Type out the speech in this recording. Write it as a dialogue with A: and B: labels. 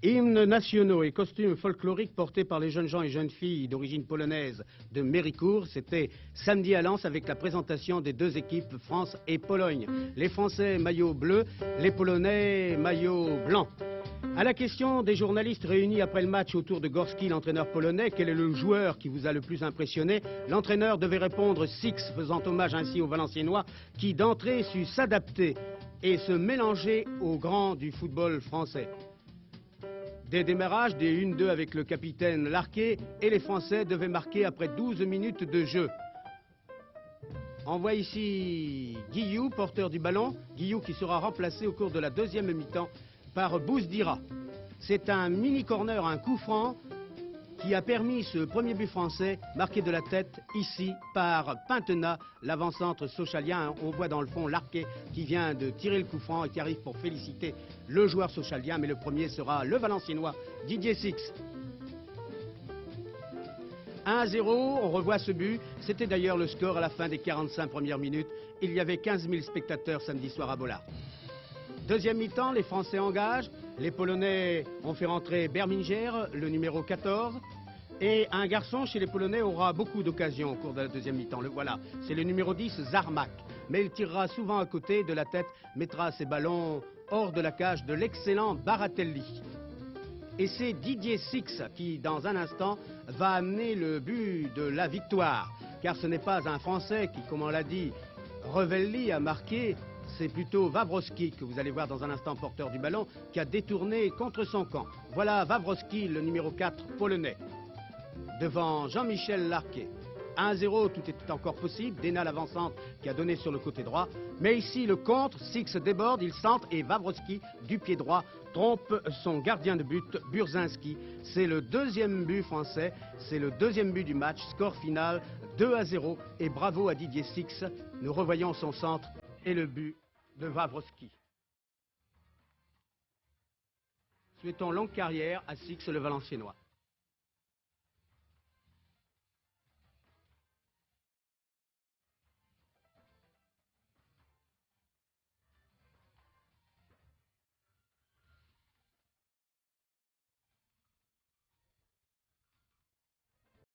A: Hymnes nationaux et costumes folkloriques portés par les jeunes gens et jeunes filles d'origine polonaise de Méricourt, c'était samedi à Lens avec la présentation des deux équipes France et Pologne. Les Français maillot bleu, les Polonais maillot blanc. À la question des journalistes réunis après le match autour de Gorski, l'entraîneur polonais, quel est le joueur qui vous a le plus impressionné? L'entraîneur devait répondre Six, faisant hommage ainsi aux Valenciennois qui d'entrée su s'adapter et se mélanger aux grands du football français. Des démarrages, des 1-2 avec le capitaine Larquet, et les Français devaient marquer après 12 minutes de jeu. On voit ici Guillou, porteur du ballon. Guillou qui sera remplacé au cours de la deuxième mi-temps par Bouzdira. C'est un mini-corner, un coup franc, qui a permis ce premier but français, marqué de la tête ici par Pintena, l'avant-centre socialien. On voit dans le fond Larquet qui vient de tirer le coup franc et qui arrive pour féliciter le joueur socialien, mais le premier sera le Valenciennois Didier Six. 1-0, on revoit ce but. C'était d'ailleurs le score à la fin des 45 premières minutes. Il y avait 15 000 spectateurs samedi soir à Bollard. Deuxième mi-temps, les Français engagent. Les Polonais ont fait rentrer Berminger, le numéro 14. Et un garçon chez les Polonais aura beaucoup d'occasions au cours de la deuxième mi-temps. Le voilà, c'est le numéro 10, Zarmak. Mais il tirera souvent à côté de la tête, mettra ses ballons hors de la cage de l'excellent Baratelli. Et c'est Didier Six qui, dans un instant, va amener le but de la victoire. Car ce n'est pas un Français qui, comme on l'a dit, Revelli a marqué. C'est plutôt Wawrowski, que vous allez voir dans un instant, porteur du ballon, qui a détourné contre son camp. Voilà Wawrowski, le numéro 4 polonais, devant Jean-Michel Larquet. 1-0, tout était encore possible. Dena, l'avant-centre, qui a donné sur le côté droit. Mais ici, le contre, Six déborde, il centre et Wawrowski, du pied droit, trompe son gardien de but, Burzinski. C'est le deuxième but français, c'est le deuxième but du match. Score final 2-0 et bravo à Didier Six. Nous revoyons son centre et le but de Wawrowski. Souhaitons longue carrière à Six, le Valenciennois.